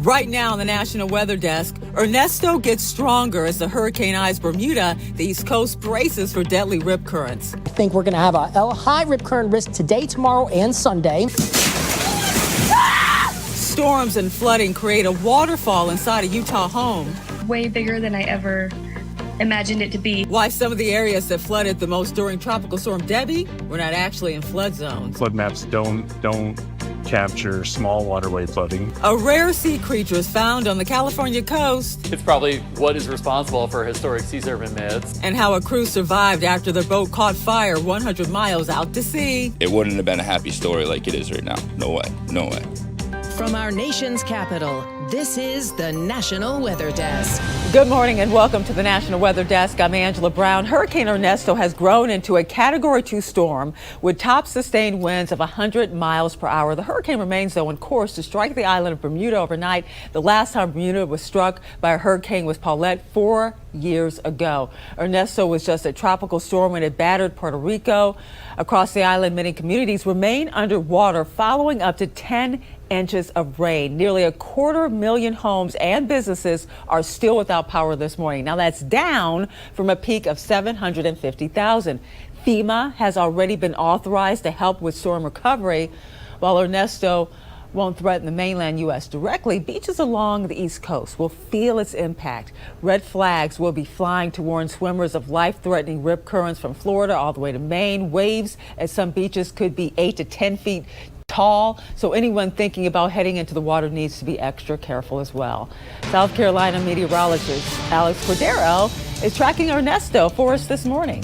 Right now on the National Weather Desk, Ernesto gets stronger as the hurricane eyes Bermuda. The East Coast braces for deadly rip currents. I think we're going to have a high rip current risk today, tomorrow, and Sunday. Storms and flooding create a waterfall inside a Utah home. Way bigger than I ever imagined it to be. Why some of the areas that flooded the most during Tropical Storm Debbie were not actually in flood zones. Flood maps don't capture small waterway flooding. A rare sea creature is found on the California coast. It's probably what is responsible for historic sea serpent myths. And how a crew survived after their boat caught fire 100 miles out to sea. It wouldn't have been a happy story like it is right now. No way. No way. From our nation's capital, this is the National Weather Desk. Good morning and welcome to the National Weather Desk. I'm Angela Brown. Hurricane Ernesto has grown into a Category 2 storm with top sustained winds of 100 miles per hour. The hurricane remains, though, on course to strike the island of Bermuda overnight. The last time Bermuda was struck by a hurricane was Paulette 4 years ago. Ernesto was just a tropical storm when it battered Puerto Rico. Across the island, many communities remain underwater following up to 10 inches of rain. Nearly 250,000 homes and businesses are still without power this morning. Now that's down from a peak of 750,000. FEMA has already been authorized to help with storm recovery. While Ernesto won't threaten the mainland U.S. directly, beaches along the East Coast will feel its impact. Red flags will be flying to warn swimmers of life-threatening rip currents from Florida all the way to Maine. Waves at some beaches could be 8 to 10 feet tall, so anyone thinking about heading into the water needs to be extra careful as well. South Carolina meteorologist Alex Cordero is tracking Ernesto for us this morning.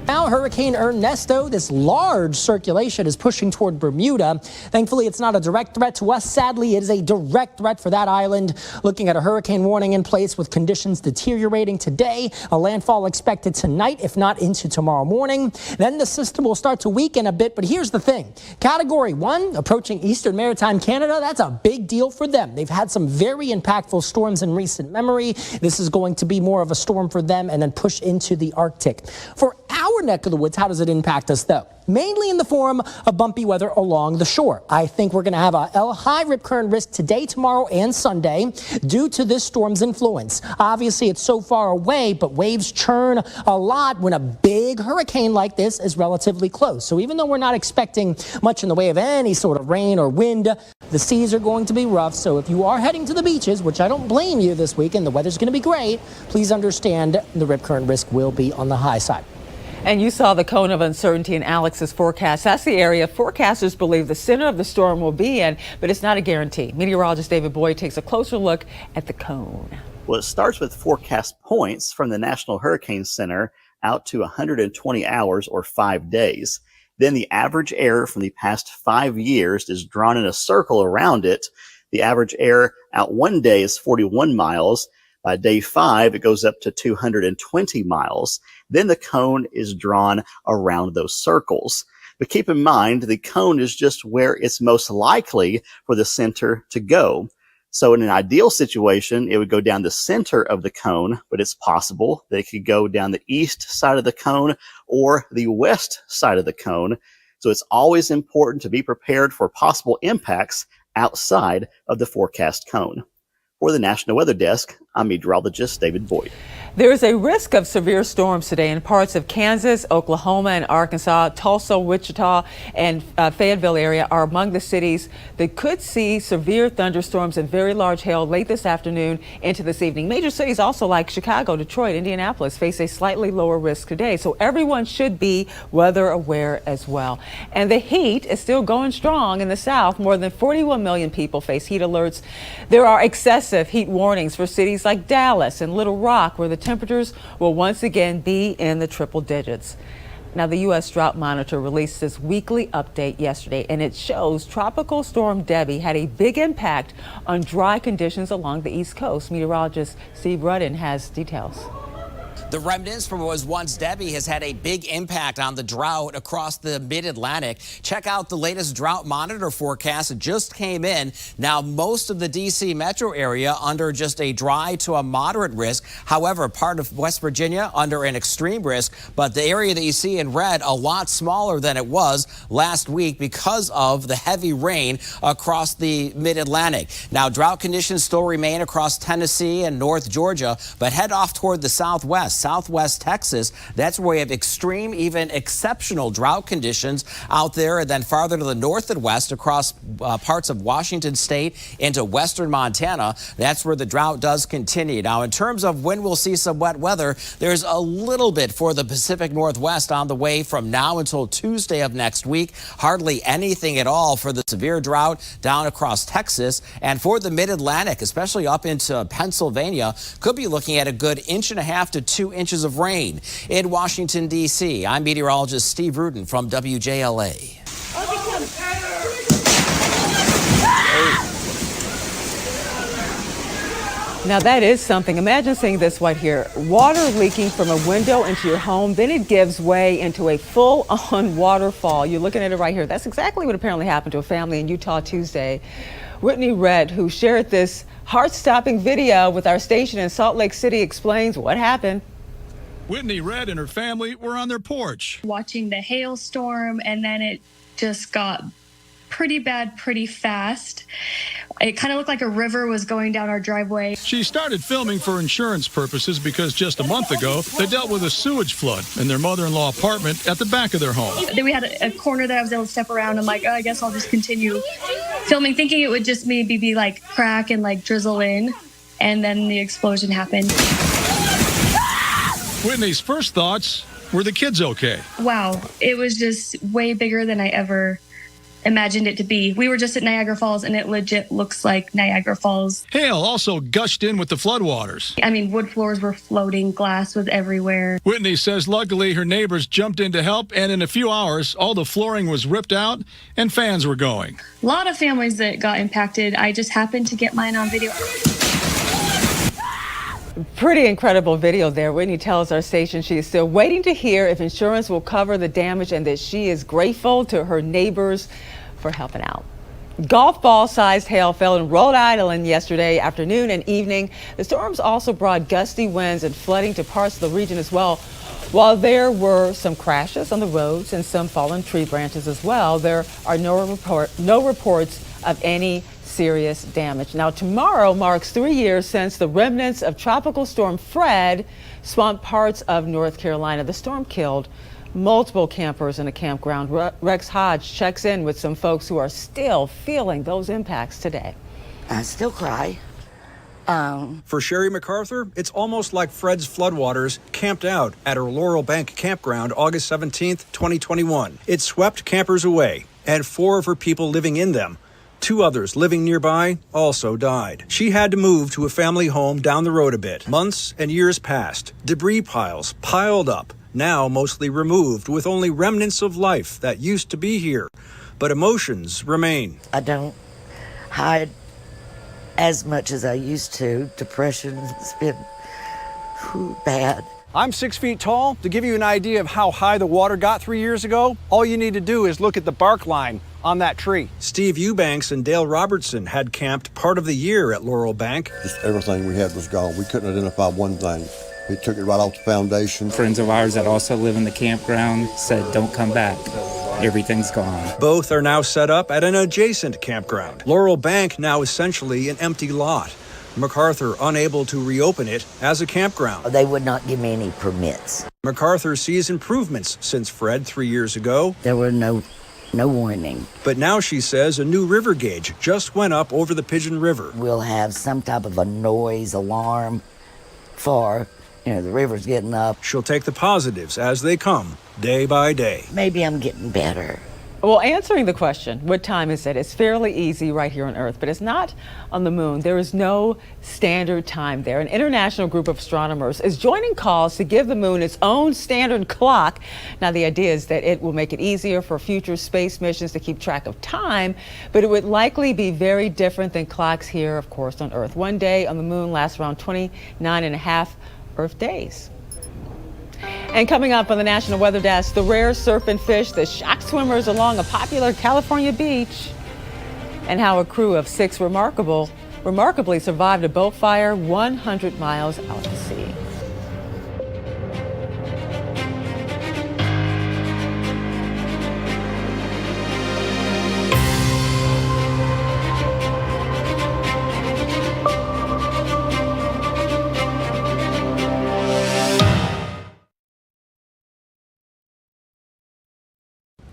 Now, Hurricane Ernesto, this large circulation is pushing toward Bermuda. Thankfully, it's not a direct threat to us. Sadly, it is a direct threat for that island. Looking at a hurricane warning in place with conditions deteriorating today. A landfall expected tonight, if not into tomorrow morning. Then the system will start to weaken a bit. But here's the thing. Category 1, approaching eastern maritime Canada, that's a big deal for them. They've had some very impactful storms in recent memory. This is going to be more of a storm for them and then push into the Arctic. For our neck of the woods, how does it impact us, though? Mainly in the form of bumpy weather along the shore. I think we're going to have a high rip current risk today, tomorrow, and Sunday due to this storm's influence. Obviously, it's so far away, but waves churn a lot when a big hurricane like this is relatively close. So even though we're not expecting much in the way of any sort of rain or wind, the seas are going to be rough. So if you are heading to the beaches, which I don't blame you this weekend, the weather's going to be great, please understand the rip current risk will be on the high side. And you saw the cone of uncertainty in Alex's forecast. That's the area forecasters believe the center of the storm will be in, but it's not a guarantee. Meteorologist David Boyd takes a closer look at the cone. Well, it starts with forecast points from the National Hurricane Center out to 120 hours or 5 days. Then the average error from the past 5 years is drawn in a circle around it. The average error out 1 day is 41 miles. By day 5, it goes up to 220 miles. Then the cone is drawn around those circles. But keep in mind, the cone is just where it's most likely for the center to go. So in an ideal situation, it would go down the center of the cone, but it's possible that it could go down the east side of the cone or the west side of the cone. So it's always important to be prepared for possible impacts outside of the forecast cone. For the National Weather Desk, I'm meteorologist David Boyd. There is a risk of severe storms today in parts of Kansas, Oklahoma, and Arkansas. Tulsa, Wichita, and Fayetteville area are among the cities that could see severe thunderstorms and very large hail late this afternoon into this evening. Major cities also like Chicago, Detroit, Indianapolis face a slightly lower risk today, so everyone should be weather aware as well. And the heat is still going strong in the South. More than 41 million people face heat alerts. There are excessive heat warnings for cities like Dallas and Little Rock, where the temperatures will once again be in the triple digits. Now, the U.S. Drought Monitor released this weekly update yesterday, and it shows Tropical Storm Debbie had a big impact on dry conditions along the East Coast. Meteorologist Steve Rudden has details. The remnants from what was once Debbie has had a big impact on the drought across the mid-Atlantic. Check out the latest drought monitor forecast. It just came in. Now, most of the D.C. metro area under just a dry to a moderate risk. However, part of West Virginia under an extreme risk. But the area that you see in red, a lot smaller than it was last week because of the heavy rain across the mid-Atlantic. Now, drought conditions still remain across Tennessee and North Georgia, but head off toward the southwest Texas. That's where we have extreme, even exceptional drought conditions out there. And then farther to the north and west across parts of Washington state into western Montana, that's where the drought does continue. Now, in terms of when we'll see some wet weather, there's a little bit for the Pacific Northwest on the way from now until Tuesday of next week. Hardly anything at all for the severe drought down across Texas. And for the mid-Atlantic, especially up into Pennsylvania, could be looking at a good 1.5 to 2 inches of rain. In Washington, D.C., I'm meteorologist Steve Rudin from WJLA. Now that is something. Imagine seeing this right here. Water leaking from a window into your home, then it gives way into a full-on waterfall. You're looking at it right here. That's exactly what apparently happened to a family in Utah Tuesday. Whitney Redd, who shared this heart-stopping video with our station in Salt Lake City, explains what happened. Whitney Redd and her family were on their porch watching the hailstorm, and then it just got pretty bad pretty fast. It kind of looked like a river was going down our driveway. She started filming for insurance purposes because just a month ago, they dealt with a sewage flood in their mother-in-law apartment at the back of their home. Then we had a corner that I was able to step around. I'm like, oh, I guess I'll just continue filming, thinking it would just maybe be like crack and like drizzle in. And then the explosion happened. Whitney's first thoughts were the kids okay? Wow, it was just way bigger than I ever imagined it to be. We were just at Niagara Falls, and it legit looks like Niagara Falls. Hail also gushed in with the floodwaters. I mean, wood floors were floating, glass was everywhere. Whitney says luckily her neighbors jumped in to help, and in a few hours, all the flooring was ripped out and fans were going. A lot of families that got impacted. I just happened to get mine on video. Pretty incredible video there. Whitney tells our station she is still waiting to hear if insurance will cover the damage and that she is grateful to her neighbors for helping out. Golf ball sized hail fell in Rhode Island yesterday afternoon and evening. The storms also brought gusty winds and flooding to parts of the region as well. While there were some crashes on the roads and some fallen tree branches as well, there are no reports of any serious damage. Now, tomorrow marks 3 years since the remnants of Tropical Storm Fred swamped parts of North Carolina. The storm killed multiple campers in a campground. Rex Hodge checks in with some folks who are still feeling those impacts today. I still cry. For Sherry MacArthur, it's almost like Fred's floodwaters camped out at her Laurel Bank campground August 17th, 2021. It swept campers away, and 4 of her people living in them. 2 others living nearby also died. She had to move to a family home down the road a bit. Months and years passed. Debris piles piled up, now mostly removed, with only remnants of life that used to be here. But emotions remain. I don't hide as much as I used to. Depression has been bad. I'm 6 feet tall. To give you an idea of how high the water got 3 years ago, all you need to do is look at the bark line on that tree. Steve Eubanks and Dale Robertson had camped part of the year at Laurel Bank. Just everything we had was gone. We couldn't identify one thing. We took it right off the foundation. Friends of ours that also live in the campground said, don't come back. Everything's gone. Both are now set up at an adjacent campground. Laurel Bank now essentially an empty lot. MacArthur unable to reopen it as a campground. They would not give me any permits. MacArthur sees improvements since Fred 3 years ago. There were no warning. But now she says a new river gauge just went up over the Pigeon River. We'll have some type of a noise alarm for, the river's getting up. She'll take the positives as they come, day by day. Maybe I'm getting better. Well, answering the question, what time is it? It's fairly easy right here on Earth, but it's not on the moon. There is no standard time there. An international group of astronomers is joining calls to give the moon its own standard clock. Now, the idea is that it will make it easier for future space missions to keep track of time, but it would likely be very different than clocks here, of course, on Earth. One day on the moon lasts around 29.5 Earth days. And coming up on the National Weather Desk, the rare serpent fish that shocked swimmers along a popular California beach, and how a crew of 6 remarkably survived a boat fire 100 miles out to sea.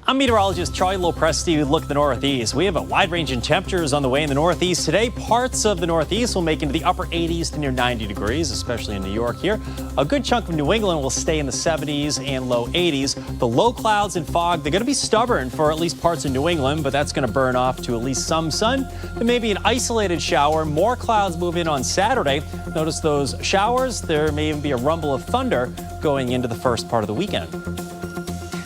I'm meteorologist Charlie Lopresti with a look at the Northeast. We have a wide range in temperatures on the way in the Northeast today. Parts of the Northeast will make into the upper 80s to near 90 degrees, especially in New York here. A good chunk of New England will stay in the 70s and low 80s. The low clouds and fog, they're going to be stubborn for at least parts of New England, but that's going to burn off to at least some sun. There may be an isolated shower. More clouds move in on Saturday. Notice those showers. There may even be a rumble of thunder going into the first part of the weekend.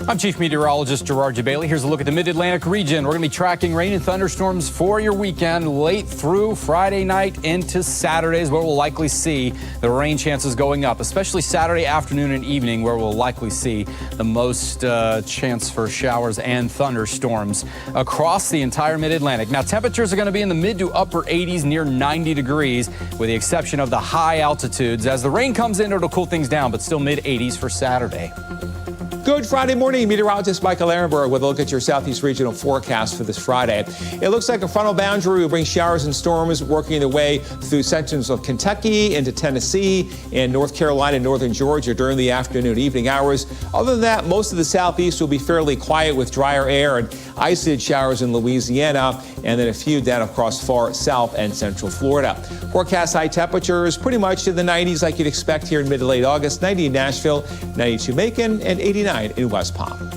I'm Chief Meteorologist Gerard Bailey. Here's a look at the Mid-Atlantic region. We're going to be tracking rain and thunderstorms for your weekend late through Friday night into Saturday is where we'll likely see the rain chances going up, especially Saturday afternoon and evening where we'll likely see the most chance for showers and thunderstorms across the entire Mid-Atlantic. Now, temperatures are going to be in the mid to upper 80s, near 90 degrees, with the exception of the high altitudes. As the rain comes in, it'll cool things down, but still mid-80s for Saturday. Good Friday morning. Meteorologist Michael Ehrenberg with a look at your Southeast regional forecast for this Friday. It looks like a frontal boundary will bring showers and storms working their way through sections of Kentucky into Tennessee and North Carolina and northern Georgia during the afternoon, evening hours. Other than that, most of the Southeast will be fairly quiet with drier air and isolated showers in Louisiana, and then a few down across far south and central Florida. Forecast high temperatures pretty much in the 90s like you'd expect here in mid to late August. 90 in Nashville, 92 Macon, and 89 in West Palm.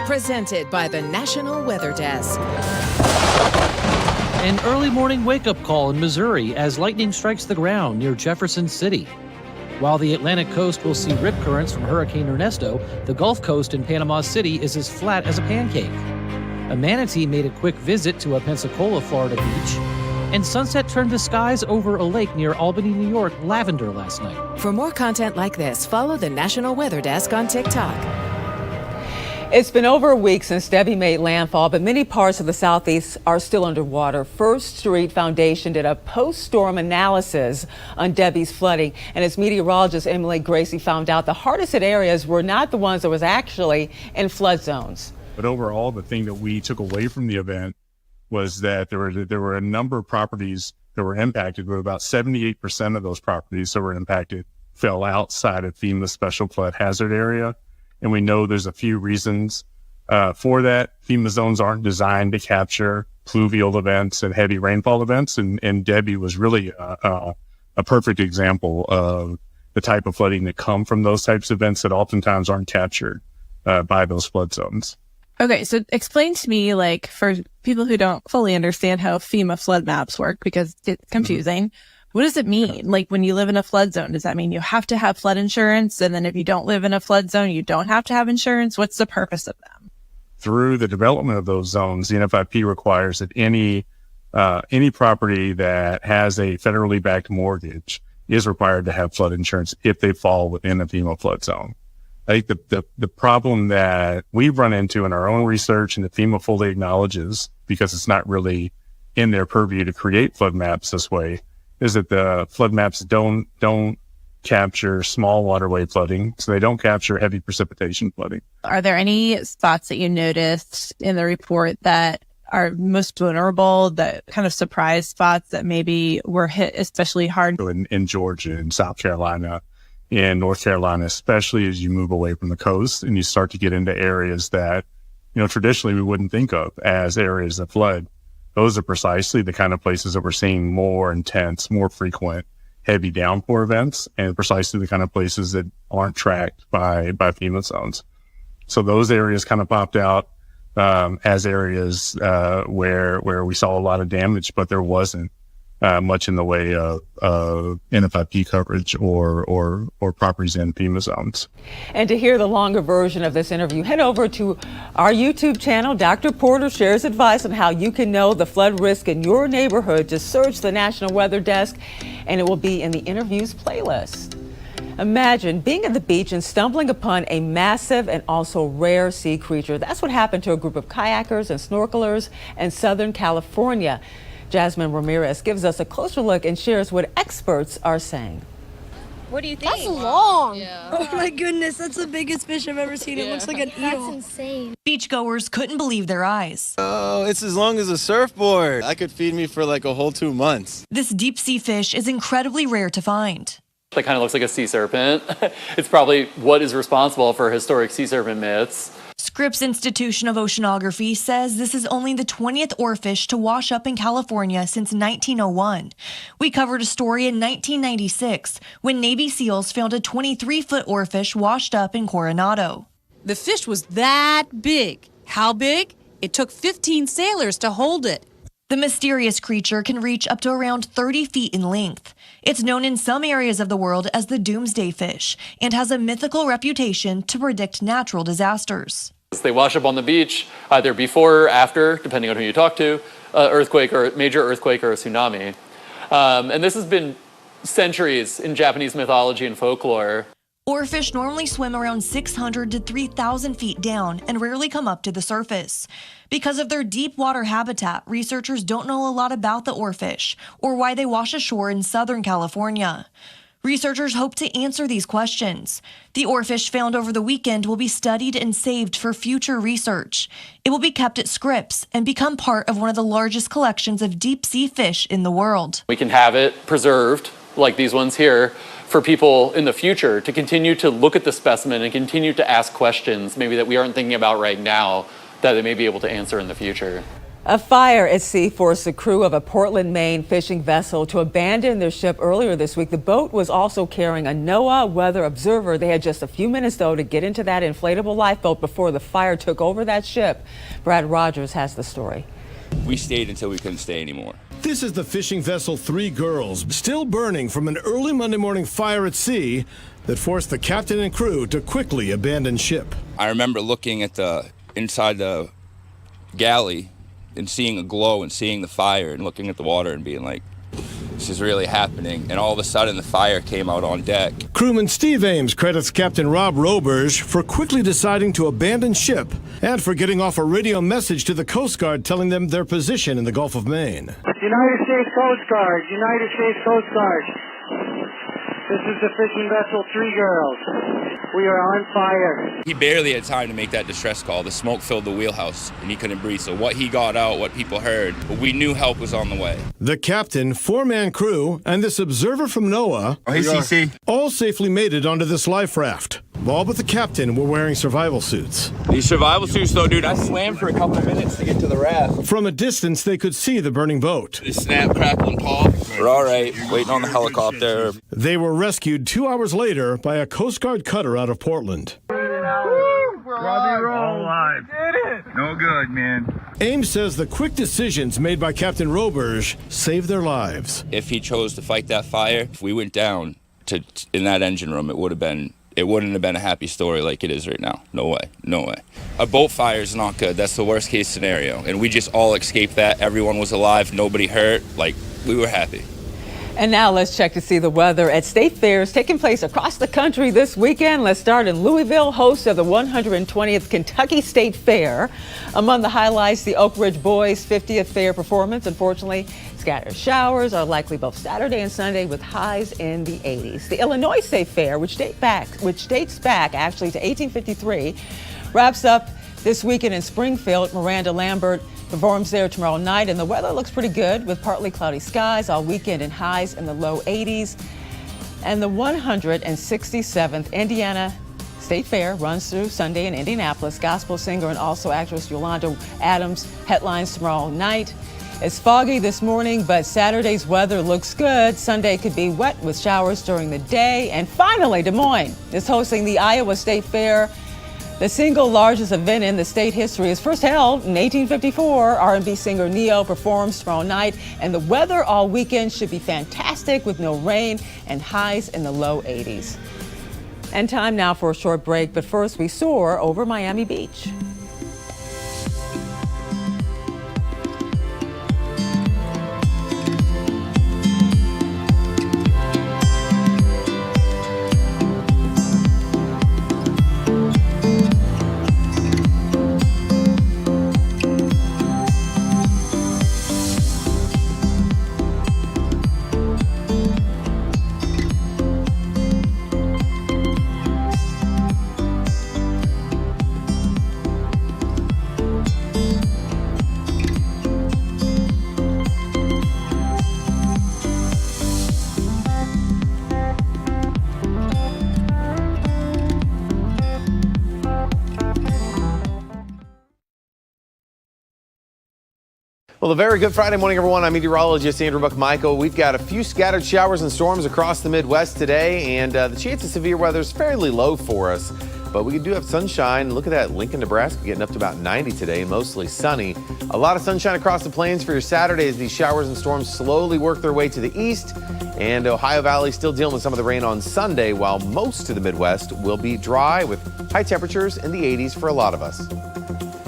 Presented by the National Weather Desk. An early morning wake-up call in Missouri as lightning strikes the ground near Jefferson City. While the Atlantic coast will see rip currents from Hurricane Ernesto, the Gulf Coast in Panama City is as flat as a pancake. A manatee made a quick visit to a Pensacola, Florida beach, and sunset turned the skies over a lake near Albany, New York, lavender last night. For more content like this, follow the National Weather Desk on TikTok. It's been over a week since Debbie made landfall, but many parts of the Southeast are still underwater. First Street Foundation did a post-storm analysis on Debbie's flooding, and as meteorologist Emily Gracie found out, the hardest hit areas were not the ones that was actually in flood zones. But overall, the thing that we took away from the event was that there were a number of properties that were impacted, but about 78% of those properties that were impacted fell outside of FEMA's special flood hazard area. And we know there's a few reasons for that. FEMA zones aren't designed to capture pluvial events and heavy rainfall events. And Debbie was really a perfect example of the type of flooding that come from those types of events that oftentimes aren't captured by those flood zones. Okay, so explain to me, like, for people who don't fully understand how FEMA flood maps work, because it's confusing. What does it mean? Like, when you live in a flood zone, does that mean you have to have flood insurance? And then if you don't live in a flood zone, you don't have to have insurance? What's the purpose of them? Through the development of those zones, the NFIP requires that any property that has a federally backed mortgage is required to have flood insurance if they fall within a FEMA flood zone. I think the problem that we've run into in our own research, and that FEMA fully acknowledges because it's not really in their purview to create flood maps this way, is that the flood maps don't capture small waterway flooding, so they don't capture heavy precipitation flooding. Are there any spots that you noticed in the report that are most vulnerable, that kind of surprise spots that maybe were hit especially hard? In Georgia, in South Carolina, in North Carolina, especially as you move away from the coast and you start to get into areas that, traditionally we wouldn't think of as areas that flood. Those are precisely the kind of places that we're seeing more intense, more frequent, heavy downpour events, and precisely the kind of places that aren't tracked by FEMA zones. So those areas kind of popped out as areas where we saw a lot of damage, but there wasn't much in the way of NFIP coverage or properties in FEMA zones. And to hear the longer version of this interview, head over to our YouTube channel. Dr. Porter shares advice on how you can know the flood risk in your neighborhood. Just search the National Weather Desk, and it will be in the interviews playlist. Imagine being at the beach and stumbling upon a massive and also rare sea creature. That's what happened to a group of kayakers and snorkelers in Southern California. Jasmine Ramirez gives us a closer look and shares what experts are saying. What do you think? That's long. Yeah. Oh my goodness, that's the biggest fish I've ever seen. It looks like an eel. That's insane. Beachgoers couldn't believe their eyes. Oh, it's as long as a surfboard. I could feed me for like a whole 2 months. This deep sea fish is incredibly rare to find. That kind of looks like a sea serpent. It's probably what is responsible for historic sea serpent myths. Scripps Institution of Oceanography says this is only the 20th oarfish to wash up in California since 1901. We covered a story in 1996 when Navy SEALs found a 23-foot oarfish washed up in Coronado. The fish was that big. How big? It took 15 sailors to hold it. The mysterious creature can reach up to around 30 feet in length. It's known in some areas of the world as the doomsday fish and has a mythical reputation to predict natural disasters. They wash up on the beach either before or after, depending on who you talk to, earthquake or major earthquake or a tsunami. And this has been centuries in Japanese mythology and folklore. Oarfish normally swim around 600 to 3,000 feet down and rarely come up to the surface. Because of their deep water habitat, researchers don't know a lot about the oarfish or why they wash ashore in Southern California. Researchers hope to answer these questions. The oarfish found over the weekend will be studied and saved for future research. It will be kept at Scripps and become part of one of the largest collections of deep sea fish in the world. We can have it preserved, like these ones here, for people in the future to continue to look at the specimen and continue to ask questions maybe that we aren't thinking about right now that they may be able to answer in the future. A fire at sea forced the crew of a Portland, Maine fishing vessel to abandon their ship earlier this week. The boat was also carrying a NOAA weather observer. They had just a few minutes, though, to get into that inflatable lifeboat before the fire took over that ship. Brad Rogers has the story. We stayed until we couldn't stay anymore. This is the fishing vessel Three Girls, still burning from an early Monday morning fire at sea that forced the captain and crew to quickly abandon ship. I remember looking at inside the galley and seeing a glow and seeing the fire and looking at the water and being like, this is really happening. And all of a sudden the fire came out on deck. Crewman Steve Ames credits Captain Rob Roberge for quickly deciding to abandon ship and for getting off a radio message to the Coast Guard telling them their position in the Gulf of Maine. United States Coast Guard, United States Coast Guard. This is the fishing vessel Three Girls. We are on fire. He barely had time to make that distress call. The smoke filled the wheelhouse and he couldn't breathe. So what he got out, what people heard, but we knew help was on the way. The captain, four-man crew, and this observer from NOAA all safely made it onto this life raft. All but the captain were wearing survival suits. These survival suits, though, dude, I swam for a couple of minutes to get to the raft. From a distance, they could see the burning boat. They snap, crackle, and pop. We're all right, waiting on the helicopter. They were rescued 2 hours later by a Coast Guard cutter out of Portland. Alive. No good, man. Ames says the quick decisions made by Captain Roberge saved their lives. If he chose to fight that fire, if we went down in that engine room, it wouldn't have been a happy story like it is right now. No way, no way. A boat fire is not good. That's the worst case scenario. And we just all escaped that. Everyone was alive, nobody hurt. Like, we were happy. And now let's check to see the weather at state fairs taking place across the country this weekend. Let's start in Louisville, host of the 120th Kentucky State Fair. Among the highlights, the Oak Ridge Boys 50th Fair performance. Unfortunately, scattered showers are likely both Saturday and Sunday with highs in the 80s. The Illinois State Fair, which dates back actually to 1853, wraps up this weekend in Springfield. Miranda Lambert performs there tomorrow night, and the weather looks pretty good with partly cloudy skies all weekend and highs in the low 80s. And the 167th Indiana State Fair runs through Sunday in Indianapolis. Gospel singer and also actress Yolanda Adams headlines tomorrow night. It's foggy this morning, but Saturday's weather looks good. Sunday could be wet with showers during the day. And finally, Des Moines is hosting the Iowa State Fair. The single largest event in the state history is first held in 1854. R&B singer Neo performs tomorrow night, and the weather all weekend should be fantastic with no rain and highs in the low 80s. And time now for a short break, but first we soar over Miami Beach. Well, a very good Friday morning, everyone. I'm meteorologist Andrew Buckmichael. We've got a few scattered showers and storms across the Midwest today, and the chance of severe weather is fairly low for us. But we do have sunshine. Look at that, Lincoln, Nebraska getting up to about 90 today, mostly sunny. A lot of sunshine across the plains for your Saturday as these showers and storms slowly work their way to the east. And Ohio Valley still dealing with some of the rain on Sunday, while most of the Midwest will be dry with high temperatures in the 80s for a lot of us.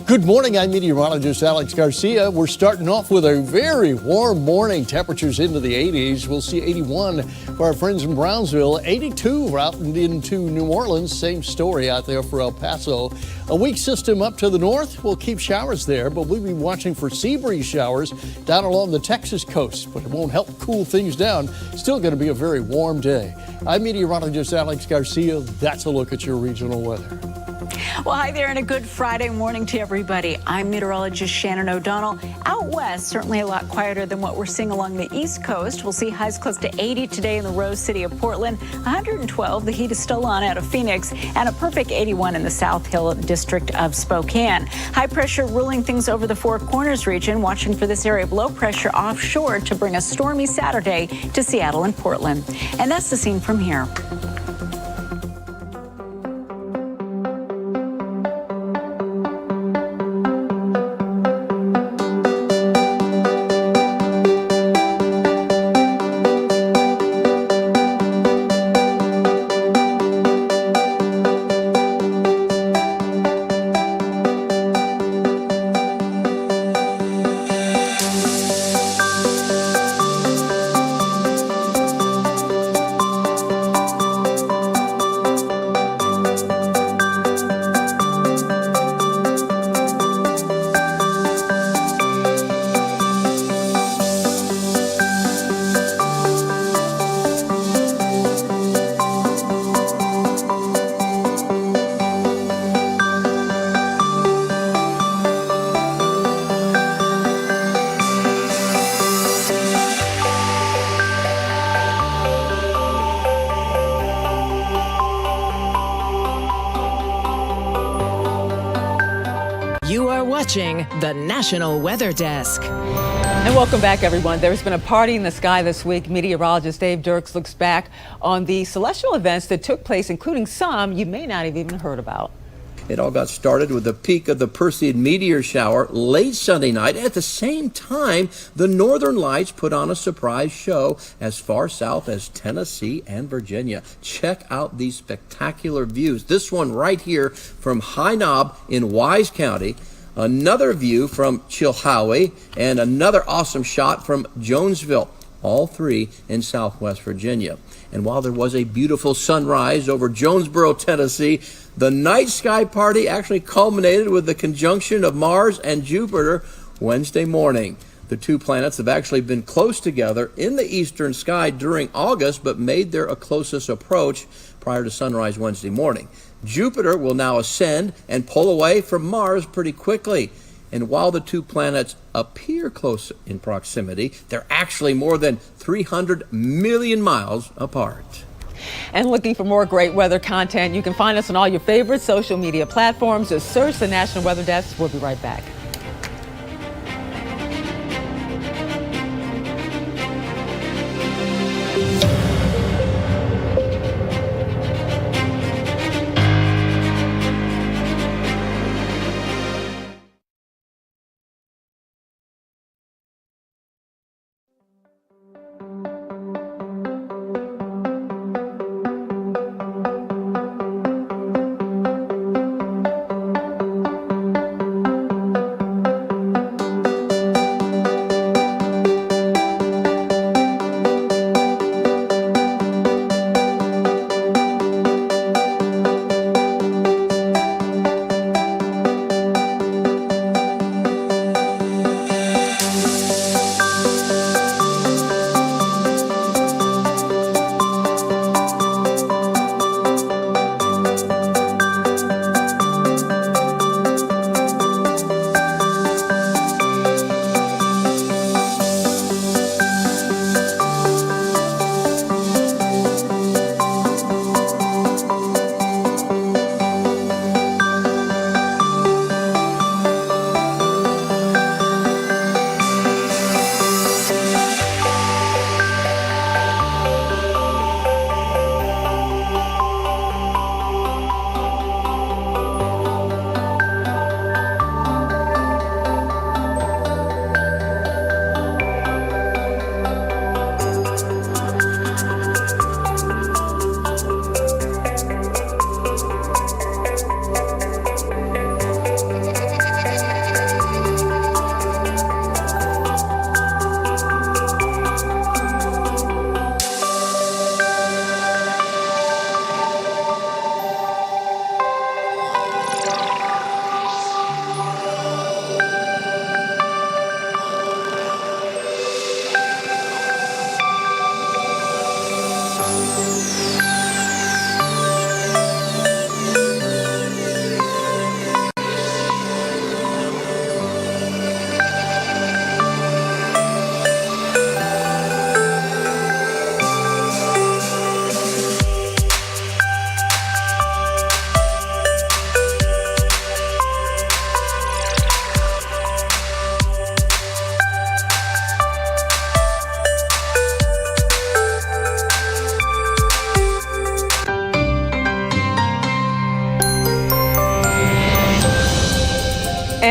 Good morning, I'm meteorologist Alex Garcia. We're starting off with a very warm morning. Temperatures into the 80s. We'll see 81 for our friends in Brownsville, 82 out into New Orleans. Same story out there for El Paso. A weak system up to the north will keep showers there, but we'll be watching for sea breeze showers down along the Texas coast, but it won't help cool things down. Still going to be a very warm day. I'm meteorologist Alex Garcia. That's a look at your regional weather. Well, hi there and a good Friday morning to everybody. I'm meteorologist Shannon O'Donnell. Out west, certainly a lot quieter than what we're seeing along the East Coast. We'll see highs close to 80 today in the Rose City of Portland, 112. The heat is still on out of Phoenix, and a perfect 81 in the South Hill District of Spokane. High pressure ruling things over the Four Corners region, watching for this area of low pressure offshore to bring a stormy Saturday to Seattle and Portland. And that's the scene from here. You are watching the National Weather Desk. And welcome back, everyone. There's been a party in the sky this week. Meteorologist Dave Dirks looks back on the celestial events that took place, including some you may not have even heard about. It all got started with the peak of the Perseid meteor shower late Sunday night. At the same time, the Northern Lights put on a surprise show as far south as Tennessee and Virginia. Check out these spectacular views. This one right here from High Knob in Wise County. Another view from Chilhowie and another awesome shot from Jonesville. all three in southwest Virginia. And while there was a beautiful sunrise over Jonesboro, Tennessee, the night sky party actually culminated with the conjunction of Mars and Jupiter Wednesday morning. The two planets have actually been close together in the eastern sky during August, but made their closest approach prior to sunrise Wednesday morning. Jupiter will now ascend and pull away from Mars pretty quickly. And while the two planets appear close in proximity, they're actually more than 300 million miles apart. And looking for more great weather content, you can find us on all your favorite social media platforms. Just search the National Weather Desk. We'll be right back.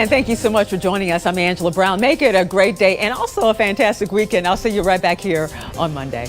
And thank you so much for joining us. I'm Angela Brown. Make it a great day and also a fantastic weekend. I'll see you right back here on Monday.